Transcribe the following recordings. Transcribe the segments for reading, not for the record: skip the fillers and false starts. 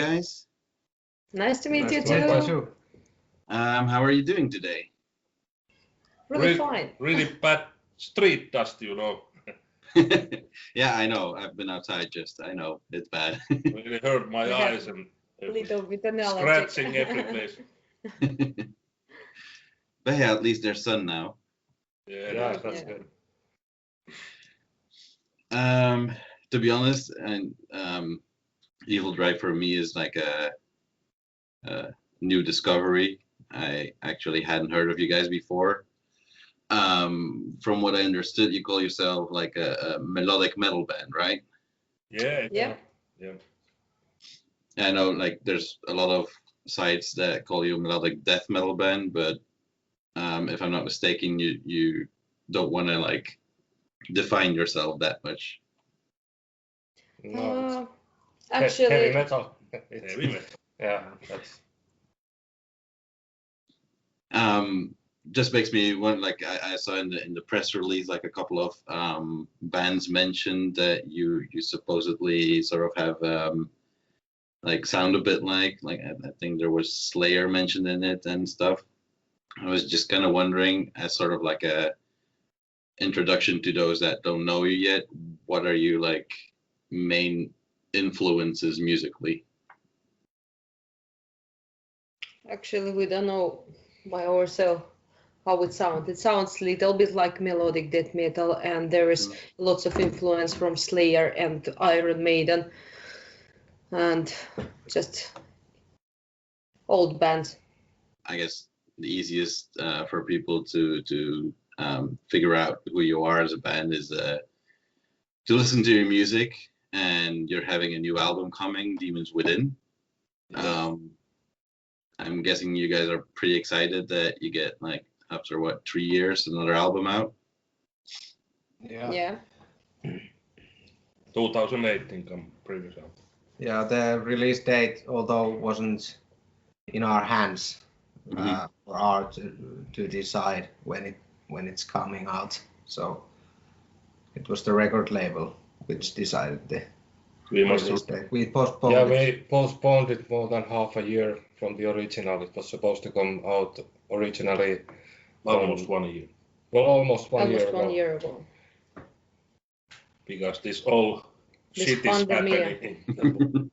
guys. Nice to meet you Nice too. How are you doing today? Really fine. Really bad street dust, you know. Yeah, I know. I've been outside I know. It's bad. Really hurt my eyes and Little bit allergic. scratching every place. But yeah, at least there's sun now. Yeah, that's good. To be honest, and Evil Drive for me is like a new discovery. I actually hadn't heard of you guys before. From what I understood, you call yourself like a melodic metal band, right? Yeah. I know like there's a lot of sites that call you a melodic death metal band, but if I'm not mistaken, you don't want to like define yourself that much. No, Actually, heavy metal. Heavy metal. Yeah, that's. Just makes me want, like I saw in the press release, like a couple of bands mentioned that you supposedly sort of have like sound a bit like I think there was Slayer mentioned in it and stuff. I was just kind of wondering, as sort of like a introduction to those that don't know you yet, what are you like main influences musically? actually, we don't know by ourselves how it sounds. It sounds a little bit like melodic death metal, and there is lots of influence from Slayer and Iron Maiden, and just old bands. I guess the easiest for people to figure out who you are as a band is to listen to your music, and you're having a new album coming, Demons Within. I'm guessing you guys are pretty excited that you get, like, after what, 3 years, another album out? Yeah. 2018 come previous album. Yeah, the release date, although wasn't in our hands, for our to decide when it's coming out. So it was the record label which decided the release date. We postponed it. We postponed it more than half a year from the original. It was supposed to come out originally Almost 1 year. Well, almost one Almost year 1 year ago. ago. Because this all This shit is pandemia. happening.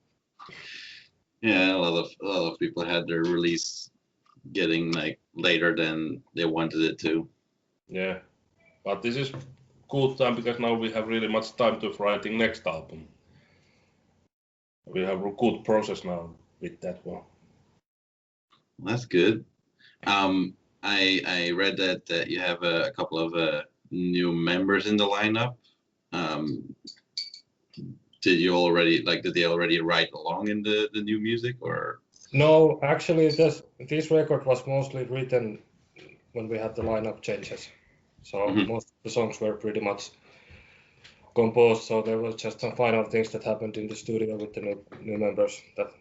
Yeah, a lot of people had their release getting like later than they wanted it to. Yeah, but this is good time because now we have really much time to writing next album. We have a good process now with that one. That's good. I read that you have a couple of new members in the lineup. Did they already write along in the new music, or? No, actually, this record was mostly written when we had the lineup changes. So most of the songs were pretty much composed. So there was just some final things that happened in the studio with the new members that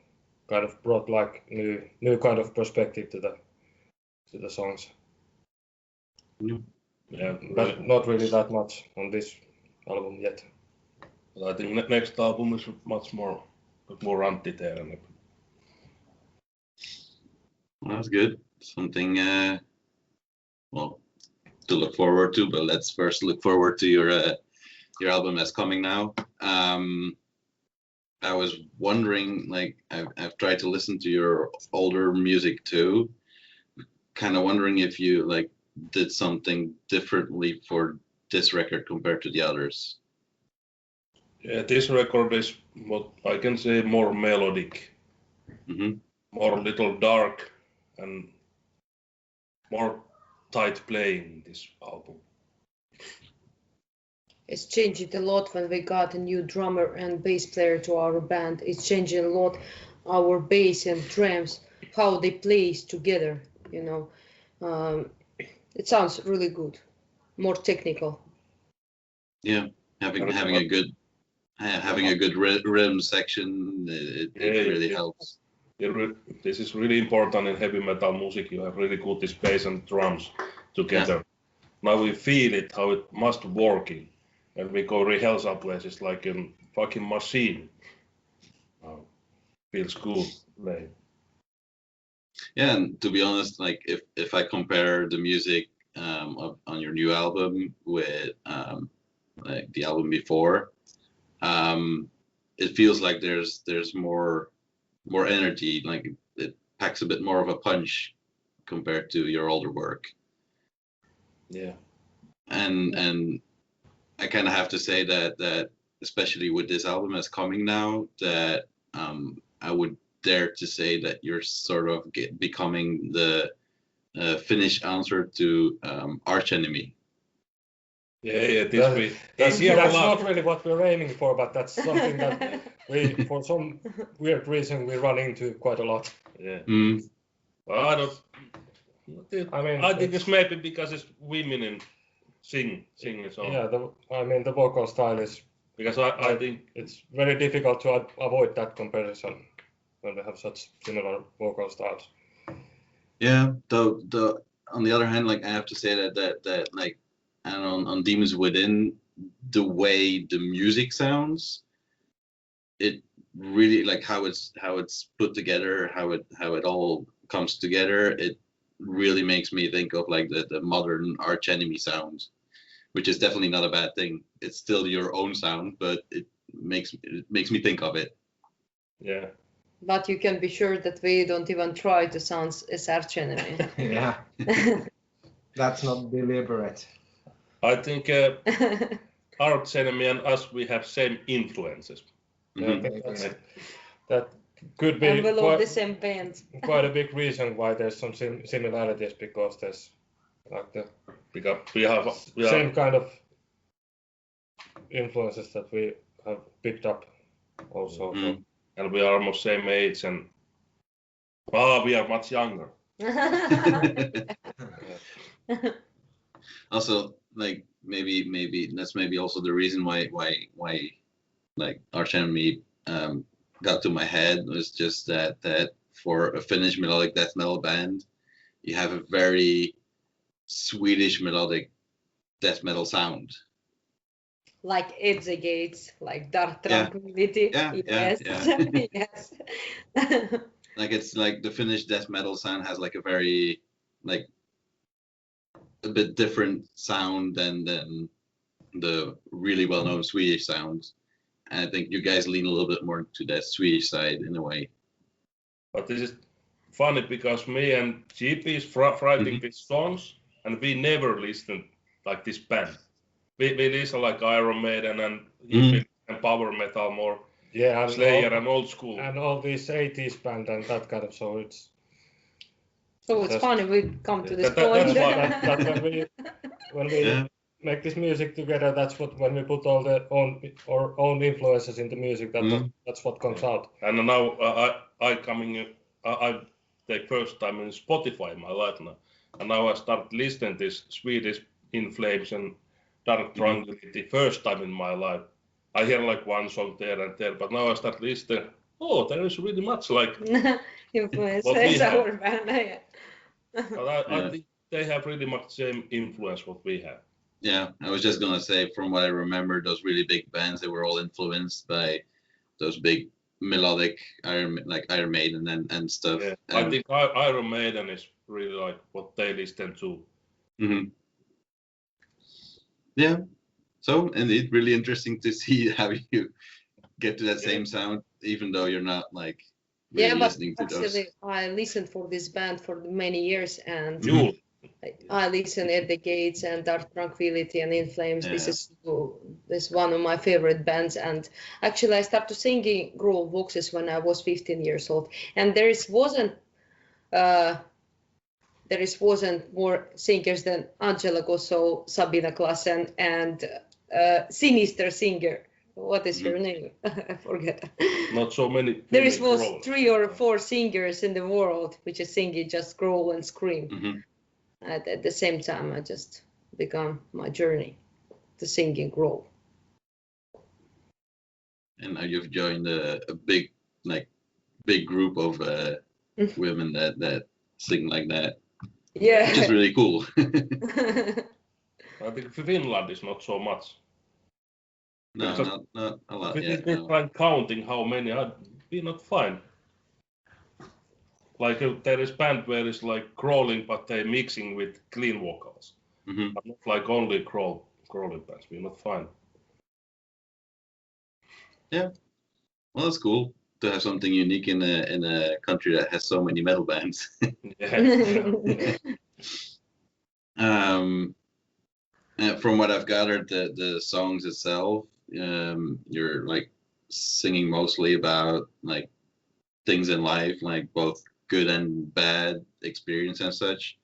kind of brought like new kind of perspective to the songs. Yeah, But not really that much on this album yet. but I think next album is much more Antti Tani. Well, that's good. Something to look forward to. But let's first look forward to your album that's coming now. I was wondering, like, I've tried to listen to your older music too. Kind of wondering if you like did something differently for this record compared to the others. Yeah, this record is what I can say more melodic, more little dark, and more tight playing in this album. It's changed a lot when we got a new drummer and bass player to our band. It's changing a lot our bass and drums, how they play together, you know. It sounds really good, more technical. Yeah, having a good rhythm section, it really helps. This is really important in heavy metal music. You have really good this bass and drums together. Yeah. Now we feel it how it must working, and we go rehearsal places like a fucking machine. feels cool to play. Yeah, and to be honest, like if I compare the music on your new album with like the album before, it feels like there's more energy, like it packs a bit more of a punch compared to your older work. Yeah. And I kind of have to say that especially with this album as coming now, that I would dare to say that you're sort of becoming the Finnish answer to Arch Enemy. Yeah, that's hear a lot. not really what we're aiming for, but that's something that we, for some weird reason, we run into quite a lot. Yeah. Mm. Well, I think it's it's maybe because it's women in singing so. Yeah, the vocal style is, Because I think it's very difficult to avoid that comparison when they have such similar vocal styles. Yeah, though on the other hand, like I have to say that like, and on Demons Within, the way the music sounds, it really, like how it's put together, how it all comes together, it really makes me think of like the modern Arch Enemy sound, which is definitely not a bad thing. It's still your own sound, but it makes me think of it. yeah. But you can be sure that we don't even try to sound as Arch Enemy. Yeah, that's not deliberate. I think Arch Enemy and us, we have same influences. Yeah, I think that could be And we love the same band. quite a big reason why there's some similarities, because there's like the Because we have same kind of influences that we have picked up also. So. and we are almost same age, and we are much younger. Also, like maybe that's maybe also the reason why like Arch Enemy got to my head, was just that for a Finnish melodic death metal band, you have a very Swedish melodic death metal sound. Like Gates, like Dark Tranquility. Yeah, yes. yeah. Yes. Like it's like the Finnish death metal sound has like a very like a bit different sound than the really well-known Swedish sounds. And I think you guys lean a little bit more to that Swedish side in a way. But this is funny because me and J-P is writing these songs, and we never listened like this band. We listen like Iron Maiden and power metal more. Yeah, and Slayer and old school. And all these 80s band and that kind of, so it's funny we come to this point. point. That when we make this music together, that's what, when we put all our own influences in the music, that's what comes out. And now I take first time in Spotify in my life now, and now I start listening this Swedish In Flames and Dark Tranquility first time in my life. I hear like one song there and there, but now I start listening. Oh, there is really much like influence our band. But I think they have really much same influence what we have. Yeah, I was just gonna say, from what I remember, those really big bands, they were all influenced by those big melodic Iron Maiden and stuff. Yeah, I think Iron Maiden is really like what they listen to. Mm-hmm. Yeah. So indeed, really interesting to see how you get to that same sound, even though you're not like really listening to those. Actually, I listened for this band for many years, and I listen at the Gates and Dark Tranquility and In Flames. Yeah. This is one of my favorite bands, and actually I started singing groove voxes when I was 15 years old, and there wasn't more singers than Angela Gosso, Sabina Klassen, and Sinister singer. What is her name? I forget. Not so many. There was 3 or 4 singers in the world which is singing just growl and scream. At the same time, I just began my journey to singing growl. And now you've joined a big group of women that sing like that. Yeah, which is really cool. I think Finland is not so much. No, not a lot. If we try counting how many, we not find like there is band where it's like crawling, but they're mixing with clean vocals. But not like only crawling bands. We're not fine. Yeah, well, that's cool to have something unique in a country that has so many metal bands. From what I've gathered, the songs itself, you're like singing mostly about like things in life, like both good and bad experience and such.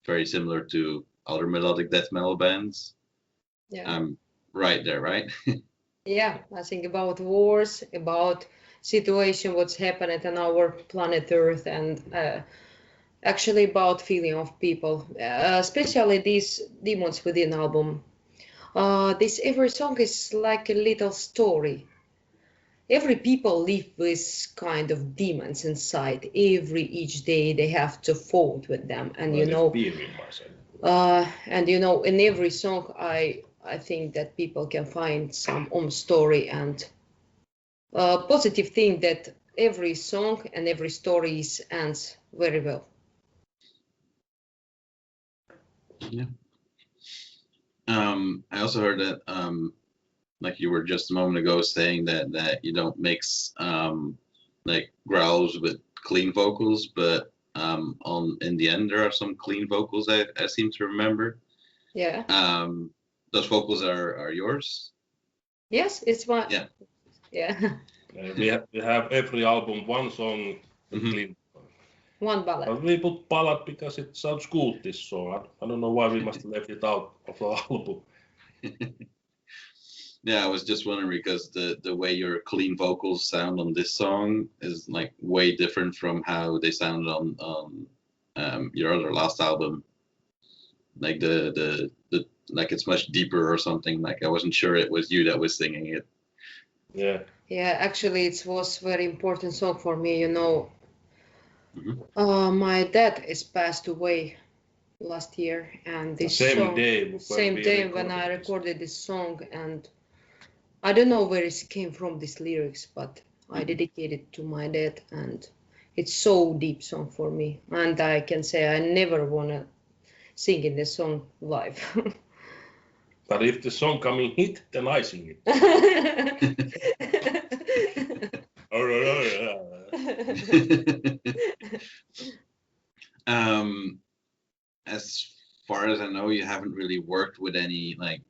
Very similar to other melodic death metal bands. Yeah. Right there, right? Yeah, I think about wars, about situation, what's happening on our planet Earth, and actually about feeling of people, especially these Demons Within album. This every song is like a little story. Every people live with kind of demons inside. Each day they have to fight with them, and and in every song I think that people can find some story and positive thing that every song and every story ends very well. Yeah. I also heard that like you were just a moment ago saying that you don't mix like growls with clean vocals, but in the end there are some clean vocals I seem to remember. Yeah. Those vocals are yours? Yes, it's my. Yeah. Yeah. We have every album one song clean. One ballad. But we put ballad because it sounds good, this song. I don't know why we must have left it out of the album. Yeah, I was just wondering because the way your clean vocals sound on this song is like way different from how they sounded on your other last album. Like the like it's much deeper or something. Like I wasn't sure it was you that was singing it. Yeah. Yeah, actually it was very important song for me, my dad is passed away last year, and this same day when I recorded this song, and I don't know where it came from, these lyrics, but I dedicate it to my dad, and it's so deep song for me, and I can say I never wanna sing in this song live. But if the song coming hit, then I sing it. As far as I know, you haven't really worked with any like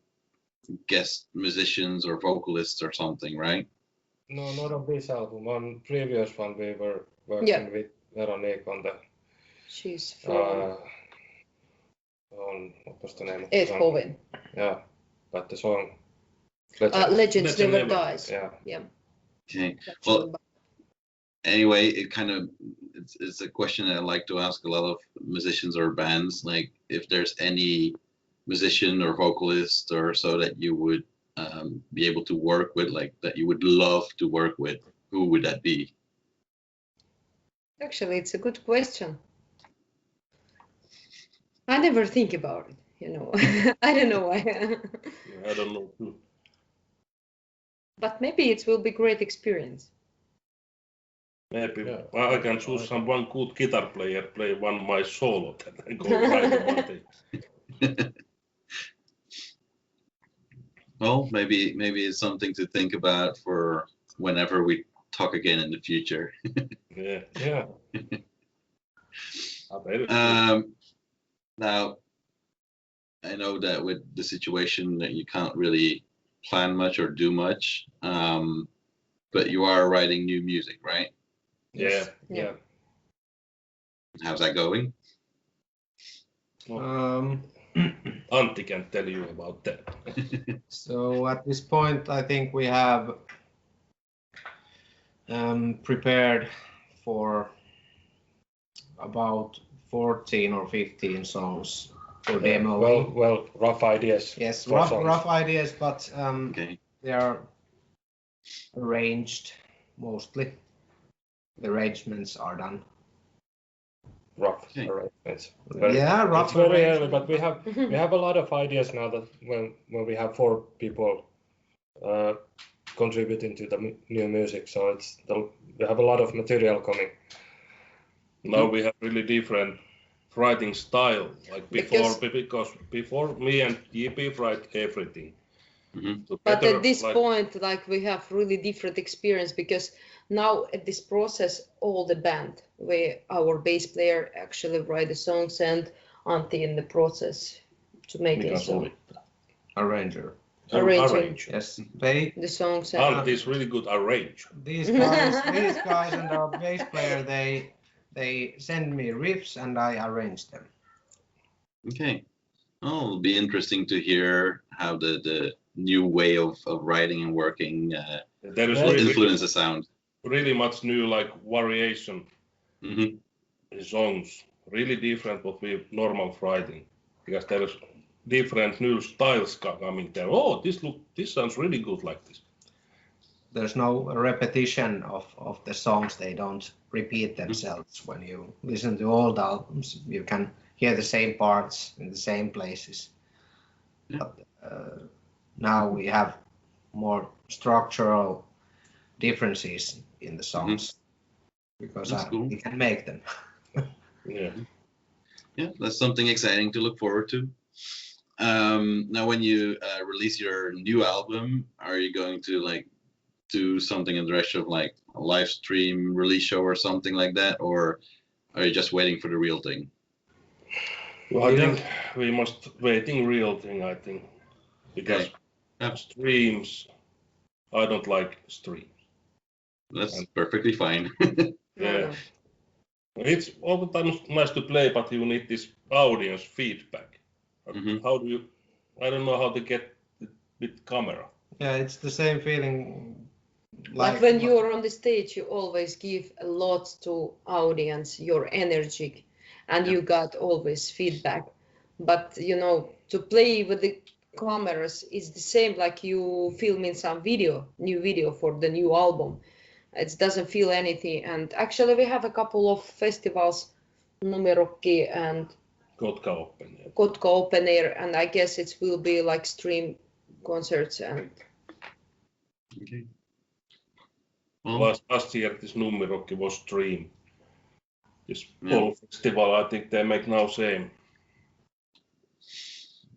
guest musicians or vocalists or something, right? No, not on this album. On previous one, we were working with Veronique on the. She's from. On what was the name of the song? Yeah, but the song. Legends Never Dies. Yeah. Okay. Well, anyway, it's a question that I like to ask a lot of musicians or bands. Like, if there's any musician or vocalist or so that you would be able to work with, like that you would love to work with, who would that be? Actually, it's a good question. I never think about it, I don't know why. I don't know. But maybe it will be great experience. Maybe I can choose one good guitar player, play one my solo, and go right one day. Well, maybe it's something to think about for whenever we talk again in the future. Yeah. Now, I know that with the situation that you can't really plan much or do much, but you are writing new music, right? Yeah. How's that going? Antti can tell you about that. So at this point, I think we have prepared for about 14 or 15 songs for demo. Well, rough ideas. Yes, rough ideas, but they are arranged mostly. The arrangements are done. Rough arrangements. Rough. It's very early, but we have a lot of ideas now that when we have 4 people contributing to the new music, so we have a lot of material coming. Now we have really different writing style. Like before, because before me and J-P write everything. But at this point, like we have really different experience because now at this process, all the band, our bass player actually write the songs and Antti in the process to make it. So. Arranger. Yes, the songs. Antti is really good arranger. These guys and our bass player, they send me riffs and I arrange them. Okay. Oh, it'll be interesting to hear how the new way of writing and working influence the sound. Really much new like variation songs. Really different what we normal writing because there is different new styles coming there. Oh, this sounds really good like this. There's no repetition of the songs. They don't repeat themselves. When you listen to old albums, you can hear the same parts in the same places. But now we have more structural differences in the songs because we can make them. Yeah, that's something exciting to look forward to. Now, when you release your new album, are you going to like do something in the direction of like a live stream release show or something like that, or are you just waiting for the real thing? Well, I think we must waiting real thing. I think because streams, I don't like streams. That's perfectly fine. Yeah, it's all the time nice to play, but you need this audience feedback. How do you? I don't know how to get it with camera. Yeah, it's the same feeling. Like when you're on the stage, you always give a lot to audience, your energy, and you got always feedback. But you know, to play with the cameras is the same like you filming some new video for the new album. It doesn't feel anything. And actually, we have a couple of festivals, Numerokki and Kotka Open Air, and I guess it will be like stream concerts and. Okay. Last year this Numerokki was stream. This whole festival, I think they make now same.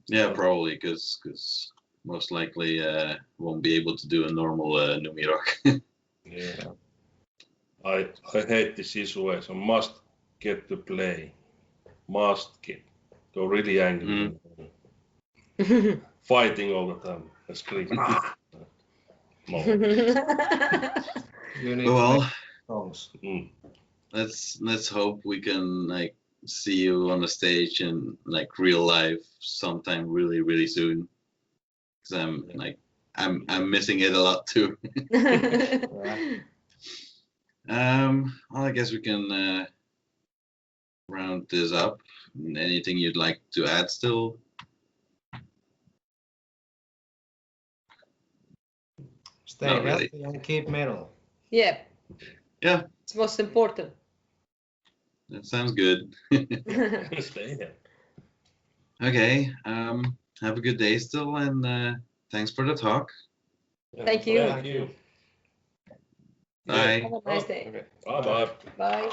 Yeah, probably because most likely won't be able to do a normal Numerok. Yeah. I hate this situation. Must get to play. Must get. Go really angry. Fighting all the time. Screaming. Well, let's hope we can like see you on the stage in like real life sometime really soon. Because I'm missing it a lot too. Well, I guess we can round this up. Anything you'd like to add still? Stay healthy and keep metal. Yeah. Yeah. It's most important. That sounds good. Stay here. Okay. Have a good day still, and thanks for the talk. Thank you. Thank you. Bye. Have a nice day. Okay. Bye. Bye.